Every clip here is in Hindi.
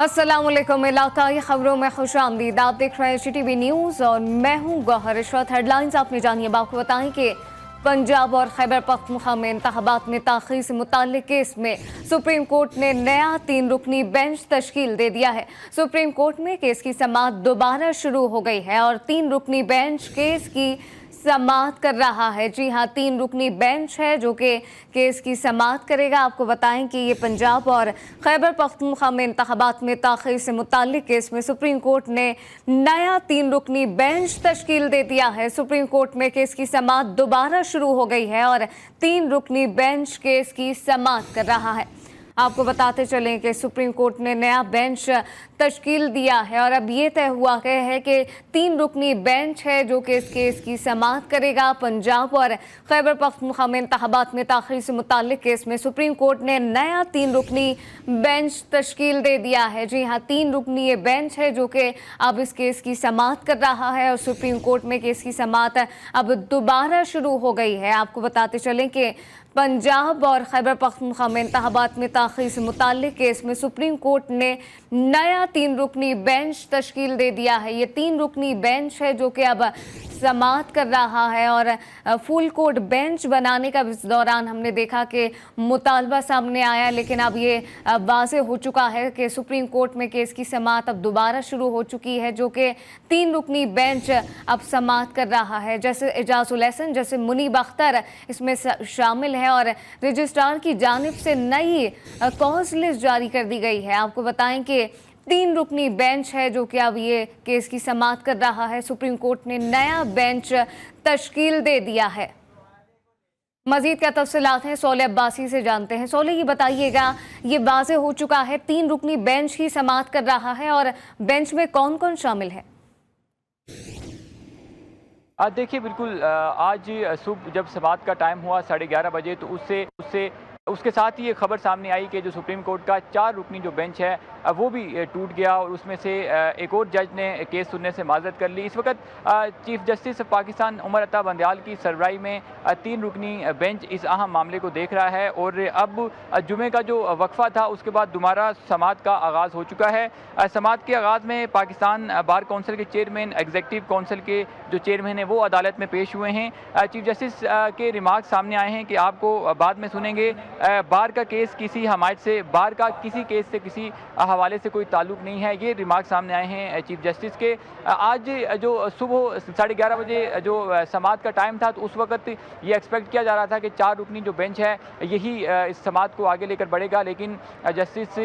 अस्सलामुअलैकुम। इलाकाई खबरों में खुशामदीद। आप देख रहे हैं CTV न्यूज़ और मैं हूं गौहर रिशवत। हेडलाइंस आपने जानिए। आपको बताएं कि पंजाब और खैबर पख्तूनख्वा में इंतखाबात में ताख़ीर से मुताल्लिक केस में सुप्रीम कोर्ट ने नया 3 रुकनी बेंच तश्कील दे दिया है। सुप्रीम कोर्ट में केस की समाअत दोबारा शुरू हो गई है और 3 रुकनी बेंच केस की समाअत कर रहा है। जी हाँ, 3 रुकनी बेंच है जो कि केस की समाअत करेगा। आपको बताएं कि ये पंजाब और खैबर पख्तूनख्वा में इंतखाबात में ताख़ीर से मुताल्लिक केस में सुप्रीम कोर्ट ने नया 3 रुकनी बेंच तश्कील दे दिया है। सुप्रीम कोर्ट में केस की समाअत दोबारा शुरू हो गई है और 3 रुकनी बेंच केस की समाअत कर रहा है। आपको बताते चलें कि सुप्रीम कोर्ट ने नया बेंच तश्कील दिया है और अब ये तय हुआ है कि 3 रुकनी बेंच है जो कि इस केस की समाअत करेगा। पंजाब और खैबर पख्तूनख्वा में इंतखाबात में ताख़ीर से मुताल्लिक केस में सुप्रीम कोर्ट ने नया 3 रुकनी बेंच तश्कील दे दिया है। जी हाँ, 3 रुकनी ये बेंच है जो कि अब इस केस की समाअत कर रहा है और सुप्रीम कोर्ट में केस की समाअत अब दोबारा शुरू हो गई है। आपको बताते चलें कि पंजाब और खैबर पख्तूनख्वा में इंतखाबात में ताख़ीर से मुताल्लिक केस में सुप्रीम कोर्ट ने नया 3 रुकनी बेंच तश्कील दे दिया है। ये 3 रुकनी बेंच है जो कि अब समाअत कर रहा है और फुल कोर्ट बेंच बनाने का इस दौरान हमने देखा कि मुतालबा सामने आया, लेकिन अब ये वाज़ेह हो चुका है कि सुप्रीम कोर्ट में केस की समाअत अब दोबारा शुरू हो चुकी है जो कि 3 रुकनी बेंच अब समाअत कर रहा है। जैसे एजाजुल एहसन, जैसे मुनीब अख्तर इसमें शामिल है और रजिस्ट्रार की जानिब से नई कॉज लिस्ट जारी कर दी गई है। आपको बताएं कि 3 रुकनी बेंच है जो कि अब ये केस की समाअत कर रहा है। सुप्रीम कोर्ट ने नया बेंच तश्कील दे दिया है। मजीद क्या तफसीलात हैं सोले अब्बासी से जानते हैं। सोले, ये बताइएगा, ये वाज़ेह हो चुका है 3 रुकनी बेंच की समाअत कर रहा है और बेंच में कौन कौन शामिल है? देखिए, बिल्कुल आज सुबह जब समाअत का टाइम हुआ 11:30 बजे, तो उसके साथ ही ये खबर सामने आई कि जो सुप्रीम कोर्ट का 4 रुकनी जो बेंच है वो भी टूट गया और उसमें से एक और जज ने केस सुनने से माजरत कर ली। इस वक्त chief justice of Pakistan Umar Ata Bandial की सरबराही में 3 रुकनी बेंच इस अहम मामले को देख रहा है और अब जुमे का जो वक्फा था उसके बाद दोबारा समाअत का आगाज़ हो चुका है। समाअत के आगाज़ में पाकिस्तान बार कौंसिल के चेयरमैन, एग्जीक्यूटिव काउंसिल के जो चेयरमैन हैं वो अदालत में पेश हुए हैं। चीफ जस्टिस के रिमार्क सामने आए हैं कि आपको बाद में सुनेंगे। बार का केस किसी हमायत से, बार का किसी केस से किसी हवाले से कोई ताल्लुक नहीं है, ये रिमार्क सामने आए हैं चीफ जस्टिस के। आज जो सुबह 11:30 बजे जो समाअत का टाइम था, तो उस वक्त ये एक्सपेक्ट किया जा रहा था कि 4 रुकनी जो बेंच है यही इस समाअत को आगे लेकर बढ़ेगा, लेकिन जस्टिस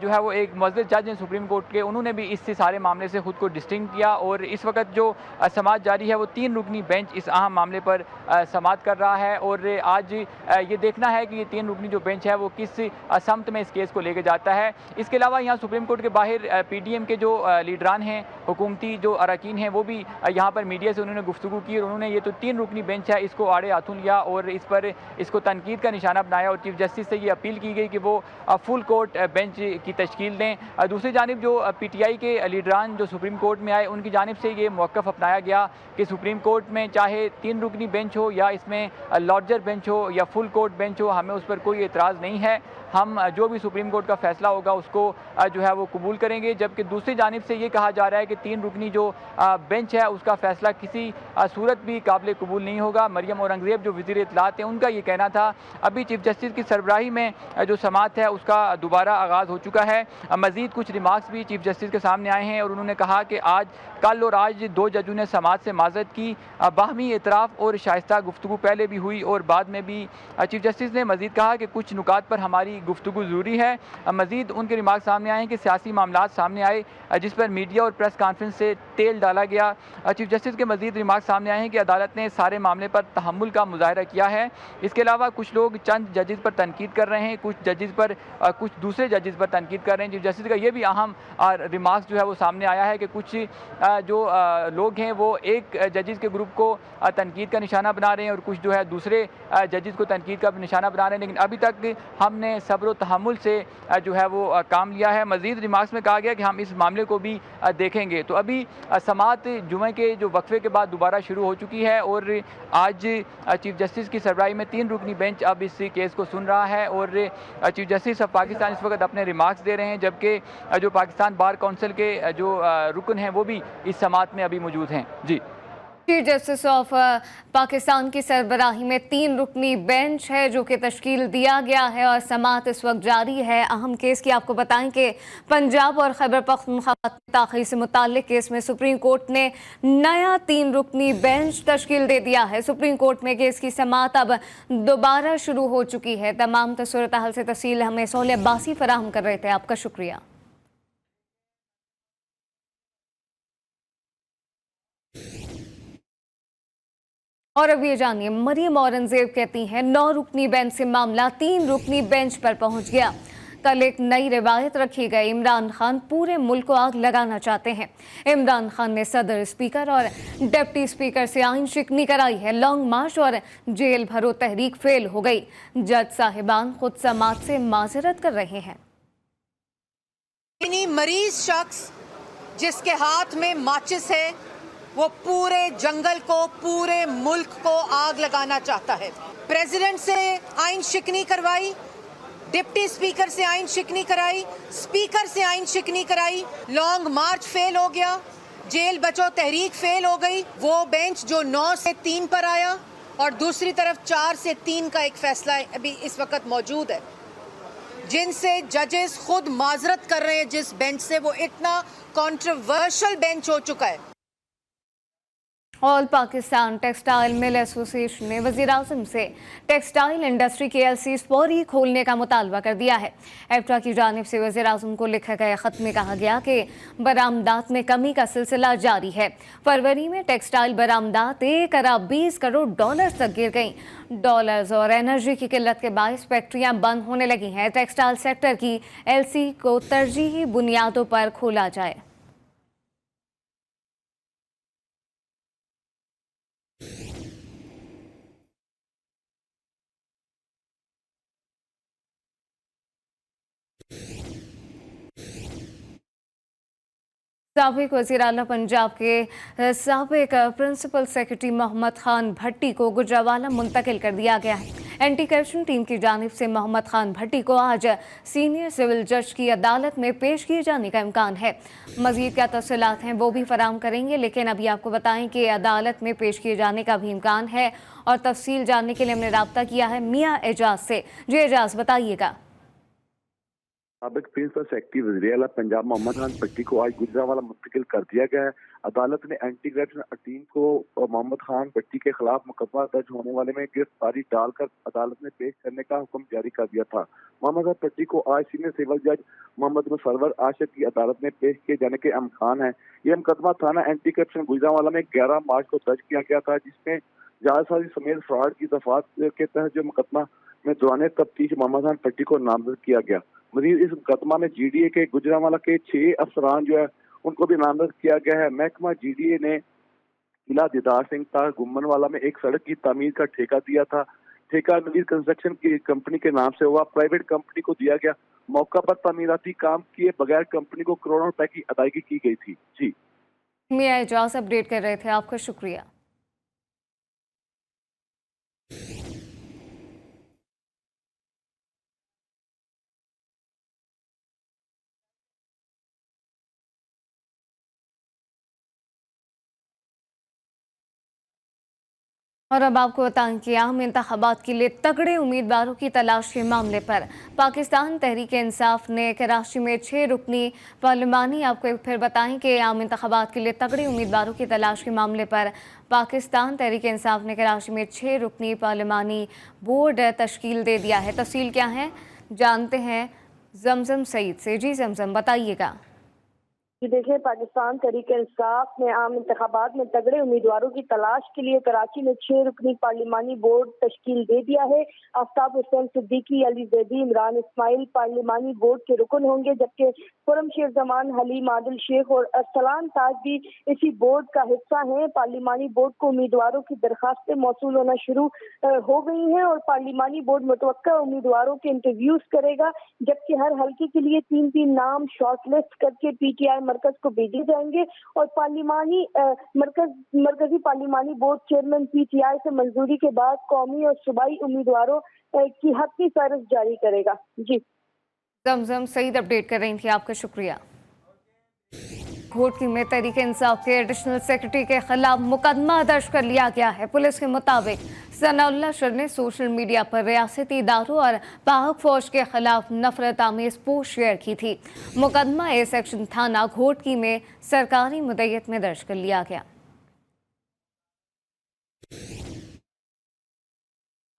जो है वो एक मुअज़्ज़ज़ जज हैं सुप्रीम कोर्ट के, उन्होंने भी इस सारे मामले से खुद को डिस्टिंक्ट किया और इस वक्त जो समाअत जारी है वो 3 रुकनी बेंच इस अहम मामले पर समाअत कर रहा है और आज ये देखना है कि ये 3 रुकनी जो बेंच है वो किस समत में इस केस को लेके जाता है। इसके अलावा यहाँ सुप्रीम कोर्ट के बाहर PDM के जो लीडरान हैं, हुकूमती जो अरकान हैं, वो भी यहाँ पर मीडिया से उन्होंने गुफ्तगू की और उन्होंने ये तो 3 रुकनी बेंच है इसको आड़े हाथों लिया और इस पर इसको तनकीद का निशाना बनाया और चीफ जस्टिस से ये अपील की गई कि वो फुल कोर्ट बेंच की तश्कील दें। दूसरी जानिब जो PTI के लीडरान जो सुप्रीम कोर्ट में आए, उनकी जानिब से ये मौक़िफ़ अपनाया गया कि सुप्रीम कोर्ट में चाहे 3 रुकनी बेंच हो या इसमें लार्जर बेंच हो या फुल कोर्ट बेंच हो, हमें उस पर कोई एतराज़ नहीं है। हम जो भी सुप्रीम कोर्ट का फैसला होगा उसको जो है वो कबूल करेंगे। जबकि दूसरी जानिब से ये कहा जा रहा है कि 3 रुकनी जो बेंच है उसका फैसला किसी सूरत भी काबिल कबूल नहीं होगा। मरियम औरंगज़ेब जो वज़ीर इत्तलात हैं, उनका ये कहना था। अभी चीफ जस्टिस की सरबराही में जो समाअत है उसका दोबारा आगाज़ हो चुका है। मज़ीद कुछ रिमार्क्स भी चीफ जस्टिस के सामने आए हैं और उन्होंने कहा कि कल और आज 2 जजों ने समाअत से माज़रत की। बाहमी एतराफ़ और शाइस्ता गुफ्तगू पहले भी हुई और बाद में भी। चीफ जस्टिस ने मज़ीद कहा कि कुछ नुकात पर हमारी गुफ्तगू ज़रूरी है। मज़ीद उनके रिमार्क सामने आए हैं कि सियासी मामलात सामने आए जिस पर मीडिया और प्रेस कॉन्फ्रेंस से तेल डाला गया। चीफ जस्टिस के मज़ीद रिमार्क सामने आए हैं कि अदालत ने सारे मामले पर तहम्मुल का मुज़ाहरा किया है। इसके अलावा कुछ लोग चंद जजेस पर तनकीद कर रहे हैं, कुछ दूसरे जजेस पर तनकीद कर रहे हैं। चीफ जस्टिस का ये भी अहम रिमार्क जो है वो सामने आया है कि कुछ जो लोग हैं वो एक जजेस के ग्रुप को तनकीद का निशाना बना रहे हैं और कुछ जो है दूसरे जजेस को तनकीद का निशाना बना रहे हैं। लेकिन अभी तक हमने सब्र तहम्मुल से जो है वो काम लिया है। मज़ीद रिमार्क्स में कहा गया कि हम इस मामले को भी देखेंगे। तो अभी समाअत जुमे के जो वक्फे के बाद दोबारा शुरू हो चुकी है और आज चीफ जस्टिस की सरबराही में 3 रुकनी बेंच अब इस केस को सुन रहा है और चीफ जस्टिस ऑफ पाकिस्तान इस वक्त अपने रिमार्क्स दे रहे हैं, जबकि जो पाकिस्तान बार काउंसिल के जो रुकन हैं वो भी इस समाअत में अभी मौजूद हैं। जी, चीफ जस्टिस ऑफ पाकिस्तान की सरबराही में 3 रुकनी बेंच है जो कि तश्कील दिया गया है और समाअत इस वक्त जारी है। अहम केस की आपको बताएं कि पंजाब और खैबर पख्तूनख्वा में ताख़ीर से मुताल्लिक केस में सुप्रीम कोर्ट ने नया 3 रुकनी बेंच तश्कील दे दिया है। सुप्रीम कोर्ट में केस की समाअत अब दोबारा शुरू हो चुकी है। तमाम सूरत हाल से तफसील हमें सोहल अब्बासी फराहम कर रहे थे। आपका शुक्रिया। और अब ये जानिए, मरियम औरंगजेब कहती हैं 9 रुकनी बेंच से मामला 3 रुकनी बेंच पर पहुंच गया। कल एक नई रिवायत रखी गई। इमरान खान पूरे मुल्क को आग लगाना चाहते हैं। इमरान खान ने सदर, स्पीकर और डिप्टी स्पीकर से आइन शिकनी कराई है। लॉन्ग मार्च और जेल भरो तहरीक फेल हो गई। जज साहिबान खुद समाअत से माजरत कर रहे हैं। मरीज शख्स जिसके हाथ में माचिस है वो पूरे जंगल को, पूरे मुल्क को आग लगाना चाहता है। प्रेसिडेंट से आइन शिकनी करवाई, डिप्टी स्पीकर से आइन शिकनी कराई, स्पीकर से आइन शिकनी कराई, लॉन्ग मार्च फेल हो गया, जेल बचो तहरीक फेल हो गई। वो बेंच जो 9 से 3 पर आया और दूसरी तरफ 4 से 3 का एक फैसला अभी इस वक्त मौजूद है, जिनसे जजेस खुद माजरत कर रहे हैं। जिस बेंच से वो इतना कंट्रोवर्शियल बेंच हो चुका है। All Pakistan textile mill association ने वज़ीर आज़म से टेक्सटाइल इंडस्ट्री के LCs फौरी खोलने का मुतालबा कर दिया है। एप्टा की जानिब से वज़ीर आज़म को लिखे गए ख़त में कहा गया कि बरामदात में कमी का सिलसिला जारी है। फरवरी में टेक्सटाइल बरामदात 1 अरब 20 करोड़ डॉलर तक गिर गईं। डॉलर्स और एनर्जी की किल्लत के बायस फैक्ट्रियाँ बंद होने लगी हैं। टेक्सटाइल सेक्टर की LC को तरजीही बुनियादों पर खोला जाए। साबिक वज़ीर आला पंजाब के साबिक प्रिंसिपल सेक्रेटरी मोहम्मद खान भट्टी को गुजरावाला मुंतकिल कर दिया गया है। एंटी करप्शन टीम की जानिब से मोहम्मद खान भट्टी को आज सीनियर सिविल जज की अदालत में पेश किए जाने का इम्कान है। मज़ीद क्या तफसीलात हैं वो भी फराहम करेंगे, लेकिन अभी आपको बताएं कि अदालत में पेश किए जाने का भी इम्कान है और तफसील जानने के लिए हमने रब्ता किया है मियाँ एजाज से। जी एजाज, बताइएगा। साबिक प्रिंसिपल सेक्रेटरी वज़ीर आला पंजाब मोहम्मद खान भट्टी को आज गुजरावाला मुंतकिल कर दिया गया है। अदालत ने एंटी करप्शन टीम को मोहम्मद खान भट्टी के खिलाफ मुकदमा दर्ज होने वाले में गिरफ्तारी डालकर अदालत में पेश करने का हुक्म जारी कर दिया था। मोहम्मद खान भट्टी को आज सीनियर सिविल जज मोहम्मद मुसर्वर आशिक की अदालत में पेश किए जाने के इम्कान है। यह मुकदमा थाना एंटी करप्शन गुजरावाला में 11 मार्च को दर्ज किया गया था, जिसमें जालसाजी समेत फ्रॉड की दफात के तहत जो मुकदमा में दौरान तफ्तीश मोहम्मद खान भट्टी को नामजद किया गया। मजीद इस मुकदमा में GDA के गुजरावाला के 6 अफसरान जो है उनको भी नामजद किया गया है। महकमा GDA ने किला दीदार सिंह तार गुम्मनवाला में एक सड़क की तामीर का ठेका दिया था। ठेका नवीर कंस्ट्रक्शन की कंपनी के नाम से हुआ, प्राइवेट कंपनी को दिया गया। मौका पर तामीराती काम किए बगैर कंपनी को करोड़ों रुपए की अदायगी की गई थी। जी, मियाँ एजाज अपडेट कर रहे थे, आपका शुक्रिया। और अब आपको बताएं कि आम इंतखाबात के लिए तगड़े उम्मीदवारों की तलाश के मामले पर पाकिस्तान तहरीक इंसाफ ने कराची में 6 रुकनी पार्लिमानी, आपको फिर बताएं कि आम इंतखाबात के लिए तगड़े उम्मीदवारों की तलाश के मामले पर पाकिस्तान तहरीक इंसाफ ने कराची में 6 रुकनी पार्लिमानी बोर्ड तश्कील दे दिया है। तफसील क्या है जानते हैं जमजम सईद से। जी जमजम, बताइएगा। कि देखिए, पाकिस्तान तहरीक-ए-इंसाफ ने आम इंतखाबात में तगड़े उम्मीदवारों की तलाश के लिए कराची में 6 रुकनी पार्लिमानी बोर्ड तश्कील दे दिया है। आफ्ताब हुसैन सिद्दीकी, अली जैदी, इमरान इस्माइल पार्लिमानी बोर्ड के रुकन होंगे, जबकि खुर्रम शेख जमान, हलीम आदिल शेख और अरसलान ताज भी इसी बोर्ड का हिस्सा हैं। पार्लिमानी बोर्ड को उम्मीदवारों की दरखास्तें मौसूल होना शुरू हो गई हैं और पार्लिमानी बोर्ड मुतवक्का उम्मीदवारों के इंटरव्यूज करेगा, जबकि हर हल्के के लिए 3-3 नाम शॉर्टलिस्ट करके PTI मरकज को भेजे जाएंगे और मरकजी पार्लिमानी बोर्ड चेयरमैन PTI से मंजूरी के बाद कौमी और सूबाई उम्मीदवारों की हतमी फहरिस्त जारी करेगा। जी, जमजम सईद अपडेट कर रही थी, आपका शुक्रिया। घोटकी में तहरीक-ए-इंसाफ के एडिशनल सेक्रेटरी के खिलाफ मुकदमा दर्ज कर लिया गया है। पुलिस के मुताबिक सनाउल्लाह शर ने सोशल मीडिया पर रियासती इदारों और पाक फौज के खिलाफ नफरत आमेज पोस्ट शेयर की थी। मुकदमा ए सेक्शन थाना घोटकी में सरकारी मुद्दत में दर्ज कर लिया गया।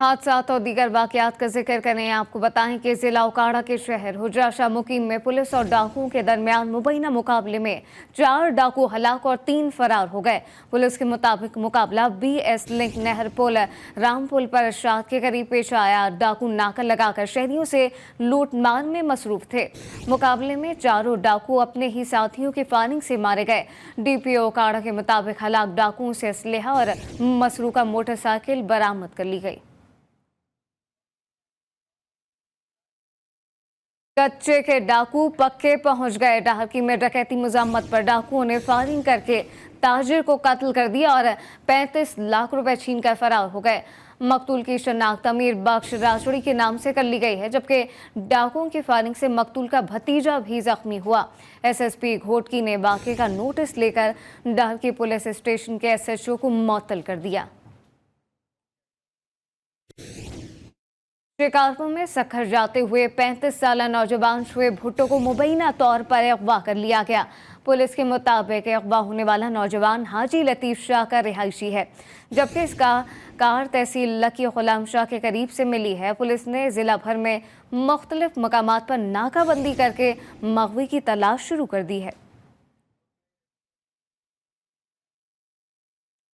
हादसात और दीगर वाकयात का जिक्र करें, आपको बताएं कि जिला उकाड़ा के शहर हुजरा मुकीम में पुलिस और डाकुओं के दरमियान मुबैना मुकाबले में 4 डाकू हलाक और 3 फरार हो गए। पुलिस के मुताबिक मुकाबला BS लिंक नहर पुल रामपुल पर इरशाद के करीब पेश आया। डाकू नाका लगाकर शहरियों से लूटमार में मसरूफ थे। मुकाबले में चारों डाकू अपने ही साथियों की फायरिंग से मारे गए। DPO उकाड़ा के मुताबिक हलाक डाकुओं से असलहा और मसरूका मोटरसाइकिल बरामद कर ली गई। कच्चे के डाकू पक्के पहुंच गए। डाहकी में डकैती मजम्मत पर डाकुओं ने फायरिंग करके ताजिर को कत्ल कर दिया और 35 लाख रुपए छीन कर फरार हो गए। मकतूल की शनाख्त अमीर बख्श राजौड़ी के नाम से कर ली गई है, जबकि डाकुओं की फायरिंग से मकतूल का भतीजा भी जख्मी हुआ। SSP घोटकी ने वाक़े का नोटिस लेकर डाहकी पुलिस स्टेशन के SHO को मुअत्तल कर दिया। शिकारपुर में सखर जाते हुए 35 साला नौजवान शुएब भुट्टो को मुबैना तौर पर अगवा कर लिया गया। पुलिस के मुताबिक अगवा होने वाला नौजवान हाजी लतीफ शाह का रिहायशी है, जबकि इसका कार तहसील लकी गुलाम शाह के करीब से मिली है। पुलिस ने जिला भर में मुख्तलिफ मकामात पर नाकाबंदी करके मगवी की तलाश शुरू कर दी है।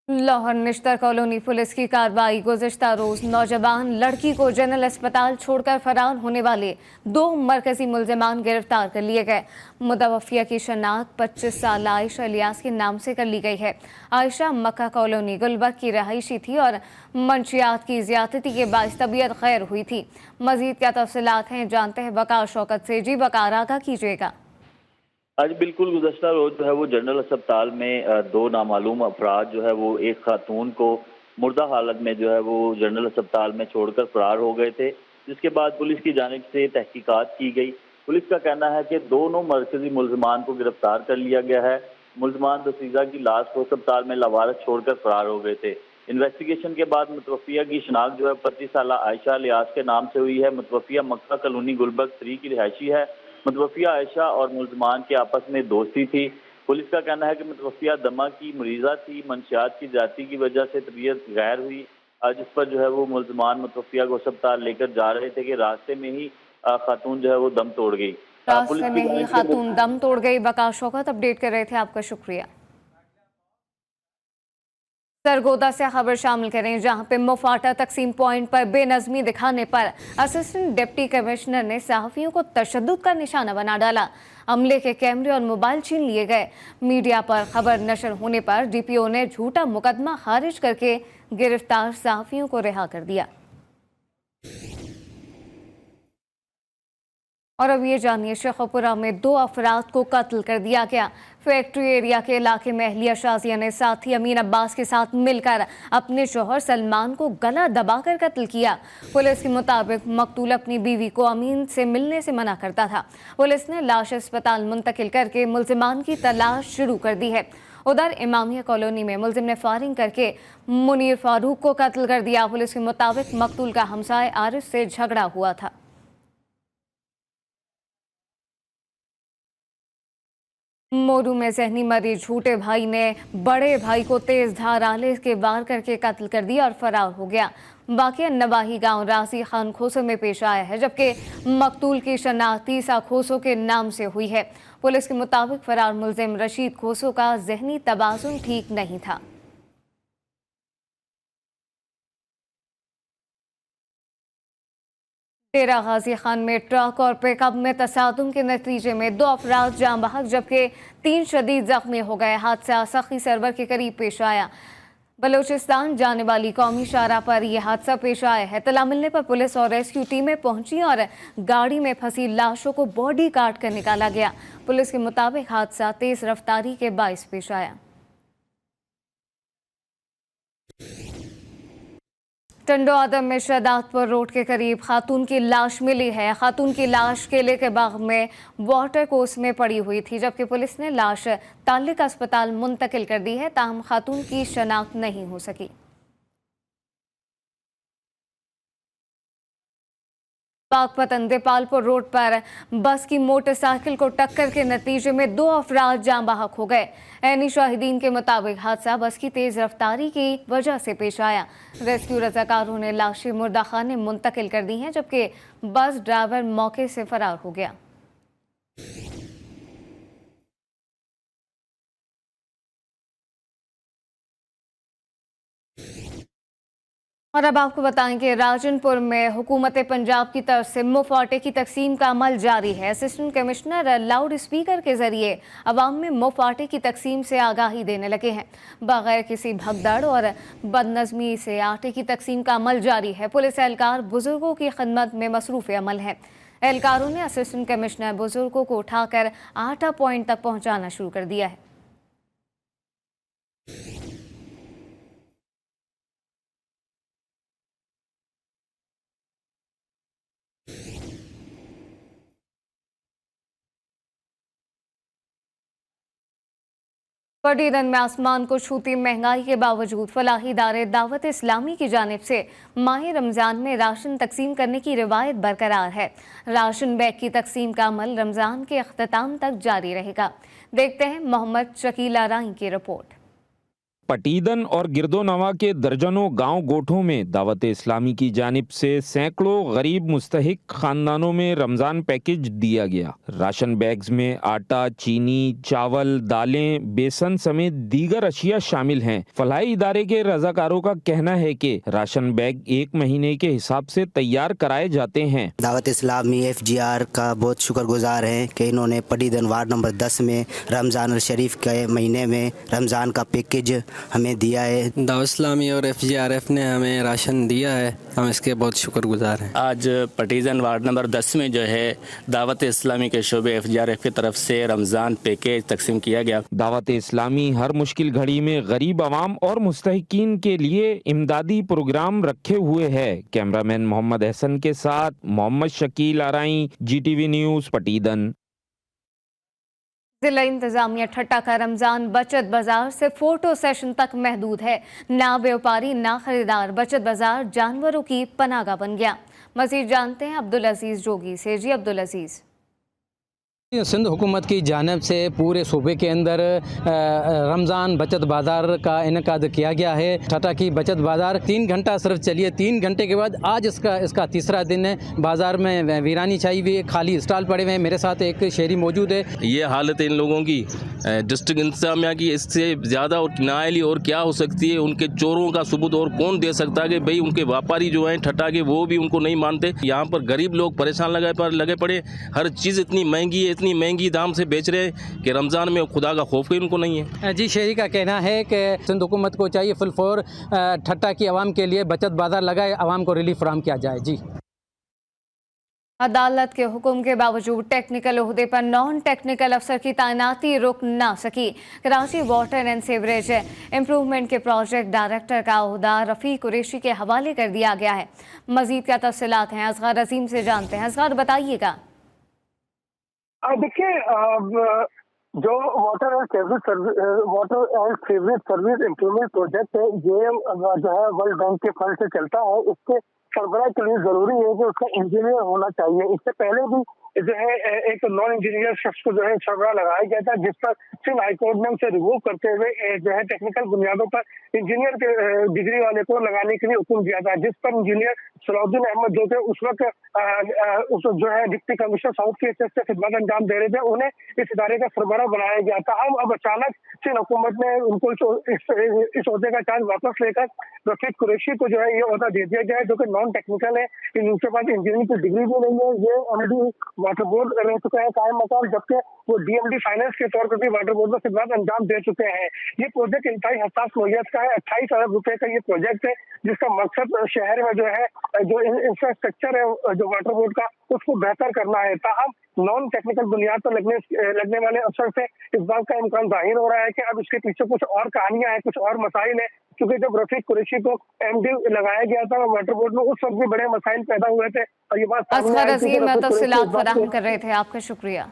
लाहौर निश्तर कॉलोनी पुलिस की कार्रवाई। गुज़िश्ता रोज नौजवान लड़की को जनरल अस्पताल छोड़कर फरार होने वाले 2 मरकजी मुल्ज़िमान गिरफ्तार कर लिए गए। मुतवफ़िया की शनाख्त 25 साल आयशा इलियास के नाम से कर ली गई है। आयशा मक्का कॉलोनी गुलबर्ग की रहायशी थी और मंशियात की ज़्यादती के बाइस तबीयत खैर हुई थी। मज़ीद क्या तफसीलात हैं, जानते हैं वकार शौकत से। जी वकार, आगाह कीजिएगा। आज बिल्कुल गुज़श्ता रोज जो है वो जनरल अस्पताल में 2 नामालूम अफराद जो है वो एक खातून को मुर्दा हालत में जो है वो जनरल अस्पताल में छोड़कर फरार हो गए थे, जिसके बाद पुलिस की जानिब से तहकीकात की गई। पुलिस का कहना है कि दोनों मरकजी मुल्ज़िमान को गिरफ्तार कर लिया गया है। मुल्ज़िमान दसीजा की लाश को अस्पताल में लवारस छोड़कर फरार हो गए थे। इन्वेस्टिगेशन के बाद मुतवफ़िया की शनाख्त जो है 25 साल आयशा इलियास के नाम से हुई है। मुतवफ़िया मक्का कॉलोनी गुलबर्ग 3 की रिहायशी है। मुतवफ़िया आयशा और मुल्ज़िमान के आपस में दोस्ती थी। पुलिस का कहना है कि मुतवफ़िया दमा की मरीज़ा थी। मंशियात की जाति की वजह से तबीयत गैर हुई, जिस पर जो है वो मुल्ज़िमान मुतवफ़िया को अस्पताल लेकर जा रहे थे कि रास्ते में ही खातून जो है वो दम तोड़ गई। रास्ते में ही खातून दम तोड़ गई। वकार शौकत अपडेट कर रहे थे, आपका शुक्रिया। सरगोदा से खबर शामिल करें, जहां पे मुफाटा तकसीम पॉइंट पर बेनज़मी दिखाने पर असिस्टेंट डिप्टी कमिश्नर ने सहाफ़ियों को तशद्दुद का निशाना बना डाला। अमले के कैमरे और मोबाइल छीन लिए गए। मीडिया पर खबर नशर होने पर DPO ने झूठा मुकदमा खारिज करके गिरफ्तार सहाफ़ियों को रिहा कर दिया। और अब ये जानिए, शेखपुरा में 2 अफराद को कत्ल कर दिया गया। फैक्ट्री एरिया के इलाके में अहलिया शाजिया ने साथी अमीन अब्बास के साथ मिलकर अपने शोहर सलमान को गला दबाकर कत्ल किया। पुलिस के मुताबिक मकतूल अपनी बीवी को अमीन से मिलने से मना करता था। पुलिस ने लाश अस्पताल मुंतकिल करके मुल्ज़िमान की तलाश शुरू कर दी है। उधर इमामिया कॉलोनी में मुल्ज़िम ने फायरिंग करके मुनीर फारूक को कत्ल कर दिया। पुलिस के मुताबिक मकतूल का हमसाए आरिफ से झगड़ा हुआ था। मोरू में जहनी मरीज झूठे भाई ने बड़े भाई को तेज धार आले के वार करके कत्ल कर दिया और फरार हो गया। वाक़या नवाही गांव राजी खान खोसो में पेश आया है, जबकि मकतूल की शनाख्त तीसा खोसो के नाम से हुई है। पुलिस के मुताबिक फरार मुलजिम रशीद खोसो का जहनी तवाज़ुन ठीक नहीं था। डेरा गाजी खान में ट्रक और पिकअप में तसादुम के नतीजे में 2 अफराद जान बहक जबकि 3 शदीद जख्मी हो गए। हादसा सखी सरवर के करीब पेश आया। बलूचिस्तान जाने वाली कौमी शाहराह पर यह हादसा पेश आया है। तला मिलने पर पुलिस और रेस्क्यू टीमें पहुंची और गाड़ी में फंसी लाशों को बॉडी काट कर निकाला गया। पुलिस के मुताबिक हादसा तेज रफ्तारी के बाइस पेश आया। टंडो आदम में शहदादपुर रोड के करीब खातून की लाश मिली है। खातून की लाश केले के बाग में वाटर कोर्स में पड़ी हुई थी, जबकि पुलिस ने लाश ताल्लिक अस्पताल मुंतकिल कर दी है। ताहम खातून की शनाख्त नहीं हो सकी। बागपत अंदेपालपुर रोड पर बस की मोटरसाइकिल को टक्कर के नतीजे में 2 अफराद जान बहक हो गए। ऐनी शाहिदीन के मुताबिक हादसा बस की तेज रफ्तारी की वजह से पेश आया। रेस्क्यू रजाकारों ने लाशें मुर्दा खाने मुंतकिल कर दी हैं, जबकि बस ड्राइवर मौके से फरार हो गया। और अब आपको बताएं कि राजनपुर में हुकूमत पंजाब की तरफ से मुफ्त आटे की तकसीम का अमल जारी है। असिस्टेंट कमिश्नर लाउड स्पीकर के जरिए अवाम में मुफ्त आटे की तकसीम से आगाही देने लगे हैं। बगैर किसी भगदड़ और बदनज़मी से आटे की तकसीम का अमल जारी है। पुलिस एहलकार बुजुर्गों की खिदमत में मसरूफ़ अमल है। एहलकारों ने असिस्टेंट कमिश्नर बुजुर्गों को उठाकर आटा पॉइंट तक पहुँचाना शुरू कर दिया है। पटीदन में आसमान को छूती महंगाई के बावजूद फलाही इदारे दावत इस्लामी की जानिब से माह रमज़ान में राशन तकसीम करने की रिवायत बरकरार है। राशन बैग की तकसीम का अमल रमज़ान के अख्ताम तक जारी रहेगा। देखते हैं मोहम्मद शकील आराई की रिपोर्ट। पटीदन और गिरदोनवा के दर्जनों गांव गोठों में दावत इस्लामी की जानिब से सैकड़ों गरीब मुस्तहिक खानदानों में रमजान पैकेज दिया गया। राशन बैग्स में आटा, चीनी, चावल, दालें, बेसन समेत दीगर अशिया शामिल हैं। फलाही इदारे के रजाकारों का कहना है कि राशन बैग 1 महीने के हिसाब से तैयार कराए जाते हैं। दावत इस्लामी FGR का बहुत शुक्रगुजार है कि इन्होंने पटीदन वार्ड नंबर 10 में रमजान शरीफ के महीने में रमजान का पैकेज हमें दिया है। दावत इस्लामी और FGRF ने हमें राशन दिया है, हम इसके बहुत शुक्रगुजार हैं। आज पटीजन वार्ड नंबर 10 में जो है दावत इस्लामी के शोबे FGRF की तरफ से रमज़ान पैकेज तकसीम किया गया। दावत इस्लामी हर मुश्किल घड़ी में गरीब आवाम और मुस्तहिकीन के लिए इमदादी प्रोग्राम रखे हुए है। कैमरामैन मोहम्मद हसन के साथ मोहम्मद शकील आराई, GTV न्यूज़, पटीदन। जिला इंतजामिया ठट्टा का रमजान बचत बाजार से फोटो सेशन तक महदूद है। ना व्यापारी ना खरीदार, बचत बाजार जानवरों की पनागा बन गया। मजीद जानते हैं अब्दुल अजीज जोगी से। जी अब्दुल अजीज। सिंध हुकूमत की जानिब से पूरे सूबे के अंदर रमज़ान बचत बाज़ार का इनकाद किया गया है। ठट्टा की बचत बाज़ार 3 घंटा सिर्फ चलिए, 3 घंटे के बाद आज इसका तीसरा दिन है। बाज़ार में वीरानी छाई हुई है, खाली स्टॉल पड़े हुए हैं। मेरे साथ एक शहरी मौजूद है। ये हालत इन लोगों की डिस्ट्रिक्ट इंतजामिया की इससे ज़्यादा और नाअहली और क्या हो सकती है। उनके चोरों का सबूत और कौन दे सकता है कि भाई उनके व्यापारी जो हैं ठट्टा के वो भी उनको नहीं मानते। यहाँ पर गरीब लोग परेशान लगे पड़े। हर चीज़ इतनी महंगी है, इतनी महंगी दाम से बेच रहे हैं कि रमज़ान में खुदा का खौफ भी उनको नहीं है। जी, शहरी का कहना है कि सिंध हुकूमत को चाहिए फुल फॉर ठट्टा की आवाम के लिए बचत बाज़ार लगाए, आवाम को रिलीफ फराहम किया जाए। जी। अदालत के हुक्म के बावजूद टेक्निकल ओहदे पर नॉन टेक्निकल अफसर की तैनाती रुक ना सकी। Karachi water and sewerage improvement के प्रोजेक्ट डायरेक्टर का ओहदा रफ़ीक कुरैशी के हवाले कर दिया गया है। मजीद क्या तफसीलात हैं असगर अजीम से जानते हैं। असगर बताइएगा। देखिए, जो water and sewerage service improvement project है, ये जो है वर्ल्ड बैंक के फंड से चलता है। इसके सरबराह के लिए जरूरी है कि उसका इंजीनियर होना चाहिए। इससे पहले भी जो है एक नॉन इंजीनियर शख्स को जो है सरबराह लगाया गया था, जिस पर सिंध हाईकोर्ट ने उसे रिमूव करते हुए जो है टेक्निकल बुनियादों पर इंजीनियर के डिग्री वाले को लगाने के लिए हुक्म दिया था, जिस पर इंजीनियर सलाउद्दीन अहमद जो थे उस वक्त जो है डिप्टी कमिश्नर साउथ की हैसियत से खिदमत अंजाम दे रहे थे, उन्हें इस इदारे का सरबराह बनाया गया था। अब अचानक सिंध हुकूमत ने उनको इस ओहदे का चार्ज वापस लेकर रफीक कुरैशी को जो है ये ओहदा दे दिया गया है, जो कि नॉन टेक्निकल है। इनके पास इंजीनियरिंग की डिग्री भी नहीं है। ये एमडी वाटर बोर्ड रह चुका है कायम मकाम, जबकि वो डीएमडी फाइनेंस के तौर पर भी वाटर बोर्ड में खिदमत अंजाम दे चुके हैं। ये प्रोजेक्ट इंतहाई हसास नौयत का है। 28 अरब रुपए का ये प्रोजेक्ट है, जिसका मकसद शहर में जो है जो इंफ्रास्ट्रक्चर है जो वाटर बोर्ड का, उसको बेहतर करना है। ताहम नॉन टेक्निकल बुनियाद पर लगने वाले अफसर से इस बात का इम्कान जाहिर हो रहा है कि अब इसके पीछे कुछ और कहानियां हैं, कुछ और मसाइल है। क्योंकि जब रफीक कुरैशी को एमडी लगाया गया था वाटर बोर्ड में, उस वक्त भी बड़े मसाइल पैदा हुए थे और ये बात असगर अजीम तफसीलात फराहम कर रहे थे, आपका शुक्रिया।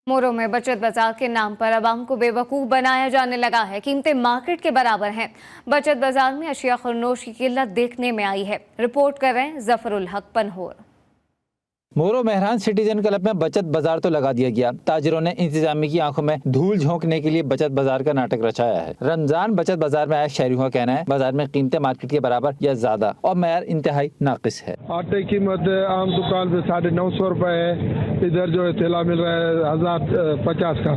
मोरो में बचत बाजार के नाम पर आवाम को बेवकूफ़ बनाया जाने लगा है। कीमतें मार्केट के बराबर हैं। बचत बाजार में अशिया खरनोश की किल्लत देखने में आई है। रिपोर्ट कर रहे हैं जफरुल हक पनहोर। मोरो मेहरान सिटीजन क्लब में बचत बाजार तो लगा दिया गया। ताजिरों ने इंतजामिया की आंखों में धूल झोंकने के लिए बचत बाजार का नाटक रचाया है। रमजान बचत बाजार में आए शहरियों का कहना है बाजार में कीमतें मार्केट के बराबर या ज्यादा और मेयार इंतहाई नाकिस है। आटे की कीमत आम दुकान पे 950 रुपए है, इधर जो है थैला मिल रहा है 1050 का।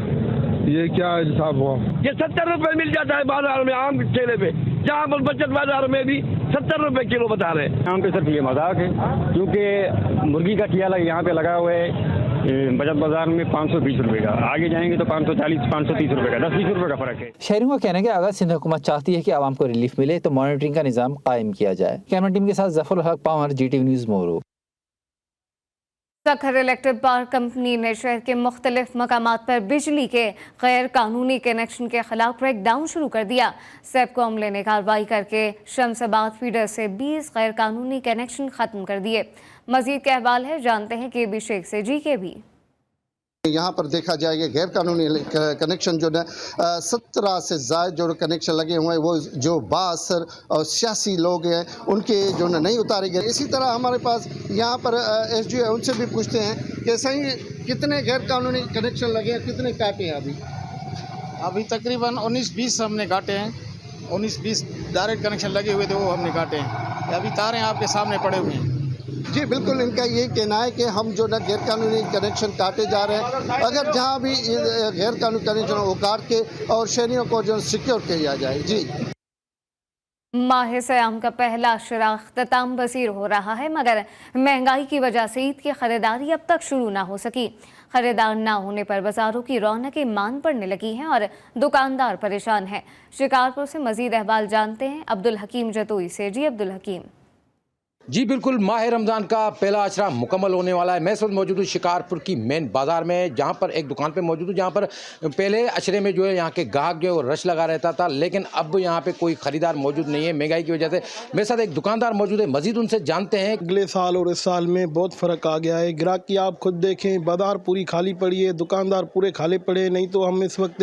ये क्या हिसाब हुआ? ये 70 रुपए मिल जाता है बाजार में आम ठेले पे, जहाँ पर बचत बाजार में भी 70 रुपए किलो बता रहे हैं। यहाँ पे सिर्फ ये मजाक है, क्योंकि मुर्गी का ठियाला यहाँ पे लगा हुआ है बचत बाजार में 520 रुपए का, आगे जाएंगे तो 540 530 रुपए का, 10-20 रुपए का फर्क है। शहरियों का कहना है कि अगर सिंध हुकूमत चाहती है कि आवाम को रिलीफ मिले तो मॉनिटरिंग का निजाम कायम किया जाए। कैमरा टीम के साथ जफरुल हक पावर, GTV न्यूज़ मोरो। सखर इलेक्ट्रिक पावर कंपनी ने शहर के मुख्तलिफ मकामात पर बिजली के गैर कानूनी कनेक्शन के खिलाफ ब्रेकडाउन शुरू कर दिया। सेप्को अमले ने कार्रवाई करके शमसाबाद फीडर से 20 गैर कानूनी कनेक्शन खत्म कर दिए। मजीद के अहवाल है, जानते हैं KB शेख से GKB। यहाँ पर देखा जाएगा गैर कानूनी कनेक्शन जो है 17 से ज़्यादा जो कनेक्शन लगे हुए हैं, वो जो बासर और सियासी लोग हैं उनके जो नहीं उतारे गए। इसी तरह हमारे पास यहाँ पर SDO है, उनसे भी पूछते हैं कि सही कितने गैर कानूनी कनेक्शन लगे हैं, कितने काटे हैं अभी तकरीबन 19-20 हमने काटे हैं। 19-20 डायरेक्ट कनेक्शन लगे हुए थे, वो हमने काटे हैं। अभी तारें आपके सामने पड़े हुए हैं। जी बिल्कुल, इनका ये कहना है कि हम जो ना गैर कानूनी कनेक्शन काटे जा रहे हैं। अगर जहाँ भी गैर कानूनी कनेक्शन वो काट के और शहरियों को जो सिक्योर किया जाए। जी, माह सयाम का पहला शरा अख्ताम पसीर हो रहा है, मगर महंगाई की वजह से ईद की खरीदारी अब तक शुरू ना हो सकी। खरीदार ना होने पर बाजारों की रौनकें मान पड़ने लगी हैं और दुकानदार परेशान हैं। शिकारपुर से मजीद अहवाल जानते हैं अब्दुल हकीम जतोई से। जी अब्दुल हकीम। जी बिल्कुल, माह रमज़ान का पहला अशरा मुकम्मल होने वाला है। मैं इस वक्त मौजूद हूँ शिकारपुर की मेन बाज़ार में, जहाँ पर एक दुकान पे मौजूद हूँ, जहाँ पर पहले अशरे में जो है यहाँ के ग्राहक जो है वो रश लगा रहता था, लेकिन अब यहाँ पे कोई ख़रीदार मौजूद नहीं है महंगाई की वजह से। मेरे साथ एक दुकानदार मौजूद है, मज़ीद उनसे जानते हैं। अगले साल और इस साल में बहुत फ़र्क आ गया है। ग्राहक की आप खुद देखें, बाज़ार पूरी खाली पड़ी है, दुकानदार पूरे खाली पड़े हैं। नहीं तो हम इस वक्त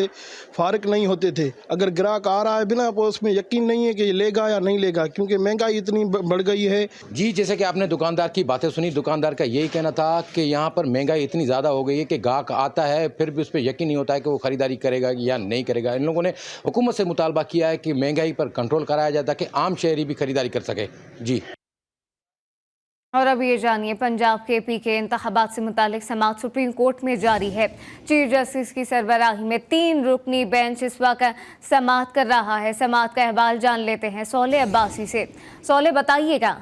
फ़ारिक नहीं होते थे। अगर ग्राहक आ रहा है बिना उसमें यकीन नहीं है कि लेगा या नहीं लेगा, क्योंकि महंगाई इतनी बढ़ गई है। जी, जैसे कि आपने दुकानदार की बातें सुनी, दुकानदार का यही कहना था कि यहाँ पर महंगाई इतनी ज़्यादा हो गई है कि ग्राहक आता है फिर भी उस पर यकीन नहीं होता है कि वो ख़रीदारी करेगा या नहीं करेगा। इन लोगों ने हुकूमत से मुतालबा किया है कि महंगाई पर कंट्रोल कराया जाए ताकि आम शहरी भी खरीदारी कर सके। जी, और अब ये जानिए, पंजाब के KP के इंतखाबात से मुतालिक समाअत सुप्रीम कोर्ट में जारी है। चीफ जस्टिस की सरबराही में 3 रुकनी बेंच इस वक्त समाअत कर रहा है। समाअत का अहवाल जान लेते हैं सोले अब्बासी से। सोले, बताइएगा।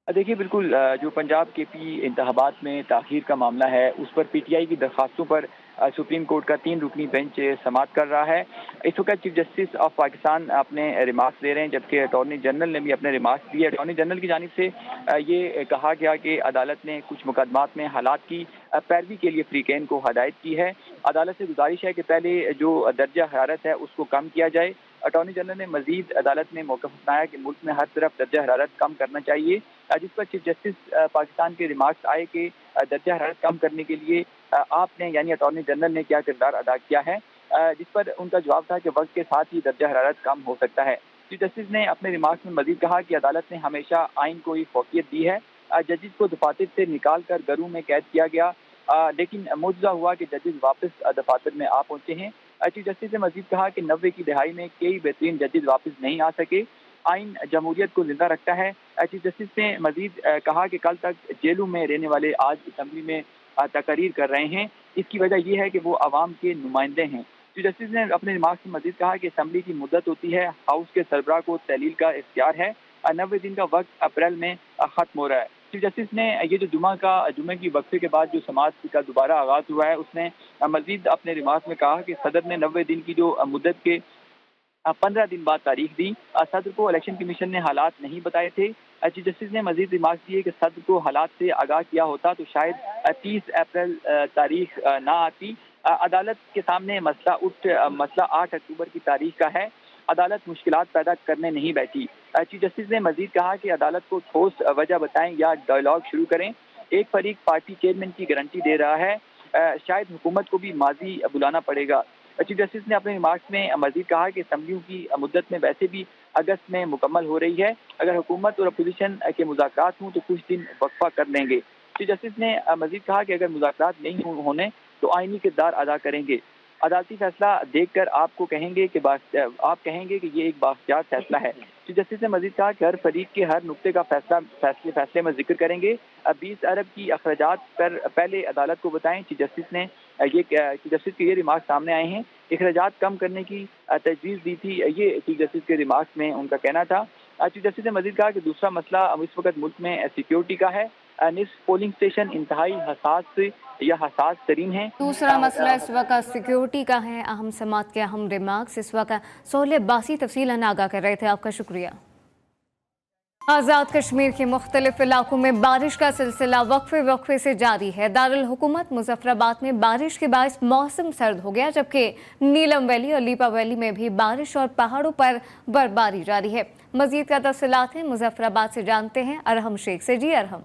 देखिए, बिल्कुल जो पंजाब KP इंतखाबात में ताख़ीर का मामला है, उस पर PTI की दरख्वास्तों पर सुप्रीम कोर्ट का 3 रुकनी बेंच समाअत कर रहा है। इस वक्त चीफ जस्टिस ऑफ पाकिस्तान अपने रिमार्क्स दे रहे हैं, जबकि अटॉर्नी जनरल ने भी अपने रिमार्क्स दिए। अटॉर्नी जनरल की जानिब से ये कहा गया कि अदालत ने कुछ मुकदमात में हालात की पैरवी के लिए फ्रीकैन को हदायत की है। अदालत से गुजारिश है कि पहले जो दर्जा हरारत है उसको कम किया जाए। अटॉर्नी जनरल ने मजीद अदालत में मौक़िफ़ अपनाया कि मुल्क में हर तरफ दर्जा हरारत कम करना चाहिए, जिस पर चीफ जस्टिस पाकिस्तान के रिमार्क्स आए कि दर्जा हरारत कम करने के लिए आपने यानी अटॉर्नी जनरल ने क्या किरदार अदा किया है। जिस पर उनका जवाब था कि वक्त के साथ ही दर्जा हरारत कम हो सकता है। चीफ जस्टिस ने अपने रिमार्क्स में मजीद कहा कि अदालत ने हमेशा आइन को ही फौकियत दी है। जजेस को दफातर से निकाल कर घरों में कैद किया गया, लेकिन मौजूदा हुआ कि जजेस वापस दफातर में आ पहुंचे हैं। चीफ जस्टिस ने मजीद कहा कि 90 की दहाई में कई बेहतरीन जजेस वापस नहीं आ सके। आइन जमहूरियत को जिंदा रखता है। चीफ जस्टिस ने मजीद कहा कि कल तक जेलों में रहने वाले आज असम्बली में तकरीर कर रहे हैं। इसकी वजह यह है कि वो आवाम के नुमाइंदे हैं। चीफ जस्टिस ने अपने रिमार्क्स में मजीद कहा कि असम्बली की मुद्दत होती है, हाउस के सरबराह को तहलील का इख्तियार है। 90 दिन का वक्त अप्रैल में खत्म हो रहा है। चीफ जस्टिस ने ये जो जुमे की वक्फे के बाद जो समाज का दोबारा आगाज हुआ है, उसने मजीद अपने रिमार्क में कहा कि सदर ने 90 दिन की जो मुद्दत के 15 दिन बाद तारीख दी। सदर को इलेक्शन कमीशन ने हालात नहीं बताए थे। चीफ जस्टिस ने मजीद रिमार्क दिए कि सदर को हालात से आगाह किया होता तो शायद 30 अप्रैल तारीख ना आती। अदालत के सामने मसला 8 अक्टूबर की तारीख का है। अदालत मुश्किलात पैदा करने नहीं बैठी। चीफ जस्टिस ने मजीद कहा कि अदालत को ठोस वजह बताएं या डायलॉग शुरू करें। एक फरीक पार्टी चेयरमैन की गारंटी दे रहा है, शायद हुकूमत को भी माजी बुलाना पड़ेगा। चीफ जस्टिस ने अपने रिमार्क्स में मजीद कहा कि असम्बलियों की मुद्दत में वैसे भी अगस्त में मुकम्मल हो रही है। अगर हुकूमत और अपोजिशन के मुज़ाकरात हों तो कुछ दिन वक्फा कर लेंगे। चीफ जस्टिस ने मजीद कहा कि अगर मुज़ाकरात नहीं होने तो आईनी किरदार अदा करेंगे। अदालती फैसला देखकर आपको कहेंगे कि आप कहेंगे कि ये एक बाख्तियार फैसला है। चीफ जस्टिस ने मजीद कहा कि हर फरीक के हर नुक्ते का फैसले में जिक्र करेंगे। 20 अरब की अखराजात पर पहले अदालत को बताएं। चीफ जस्टिस के ये रिमार्क सामने आए हैं। अखराजात कम करने की तजवीज़ दी थी, ये चीफ जस्टिस के रिमार्क्स में उनका कहना था। चीफ जस्टिस ने मजीद कहा कि दूसरा मसला इस वक्त मुल्क में सिक्योरिटी का है। निस्फ पोलिंग स्टेशन इंतहाई हसास तरीन है। दूसरा मसला इस वक्त सिक्योरिटी का है। अहम समात के अहम रिमार्क्स इस वक्त सोहेल अब्बासी तफसीलन आगाह कर रहे थे। आपका शुक्रिया। आज़ाद कश्मीर के मुख्तलिफ इलाकों में बारिश का सिलसिला वक्फे से जारी है। दारुल हुकूमत मुजफ्फराबाद में बारिश के बायस मौसम सर्द हो गया, जबकि नीलम वैली और लीपा वैली में भी बारिश और पहाड़ों पर बर्फबारी जारी है। मजीद का तफसीलात हैं मुजफ्फराबाद से जानते हैं अरहम शेख से। जी अरहम।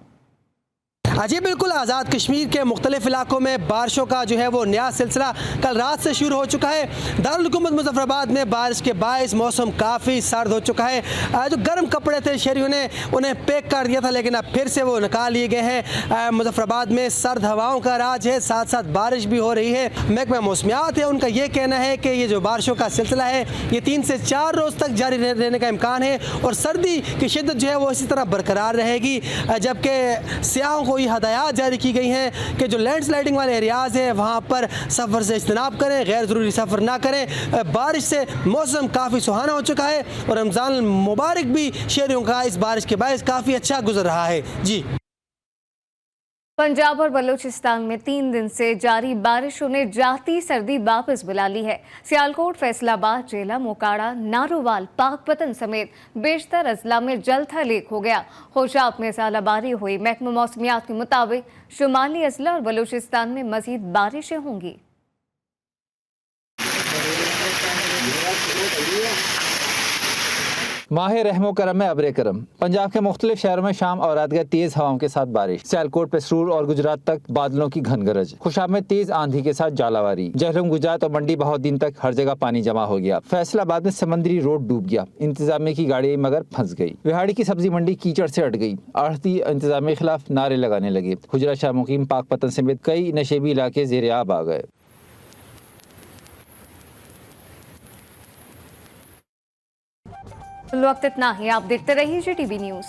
जी बिल्कुल, आज़ाद कश्मीर के मुख्तलिफ इलाकों में बारिशों का जो है वो नया सिलसिला कल रात से शुरू हो चुका है। दारुल हुकूमत मुजफ्फराबाद में बारिश के बायस मौसम काफ़ी सर्द हो चुका है। जो गर्म कपड़े थे शहरियों ने उन्हें पैक कर दिया था, लेकिन अब फिर से वो निकाल लिए गए हैं। मुजफ्फराबाद में सर्द हवाओं का राज है, साथ साथ बारिश भी हो रही है। महकमा मौसमियात है, उनका ये कहना है कि ये जो बारिशों का सिलसिला है ये 3 से 4 रोज़ तक जारी रहने का इम्कान है और सर्दी की शिद्दत जो है वो इसी तरह बरकरार रहेगी। जबकि सियाहों को हदायत जारी की गई हैं कि जो लैंडस्लाइडिंग वाले एरियाज हैं वहाँ पर सफ़र से इज्तनाब करें, गैर ज़रूरी सफ़र ना करें। बारिश से मौसम काफ़ी सुहाना हो चुका है और रमज़ान मुबारक भी शहरियों का इस बारिश के बायस काफ़ी अच्छा गुजर रहा है। जी। पंजाब और बलूचिस्तान में 3 दिन से जारी बारिशों ने जाती सर्दी वापस बुला ली है। सियालकोट, फैसलाबाद, जेला, मोकाड़ा, नारोवाल, पाकपतन समेत बेशतर अजला में जल थलेक हो गया। होशाब में सालाबारी हुई। महकमा मौसमियात के मुताबिक शुमाली अजला और बलूचिस्तान में मजीद बारिशें होंगी। माह रहमो करम में अब्रे करम। पंजाब के मुख्तलिफ शहरों में शाम और रात गए तेज हवाओं के साथ बारिश। सियालकोट, पसरूर और गुजरात तक बादलों की घन गरज। खुशाब में तेज आंधी के साथ जालावारी। जहलम, गुजरात और मंडी बहुत दिन तक हर जगह पानी जमा हो गया। फैसलाबाद में समंदरी रोड डूब गया। इंतजामिया की गाड़ी मगर फंस गई। विहाड़ी की सब्जी मंडी कीचड़ से अट गई। आढ़ती इंतजामिया के खिलाफ नारे लगाने लगे। हुजरा, शाह मुकीम, पाकपतन समेत कई नशेबी इलाके ज़ेर आब आ गए। वक्त इतना ही। आप देखते रहिए JTB न्यूज़।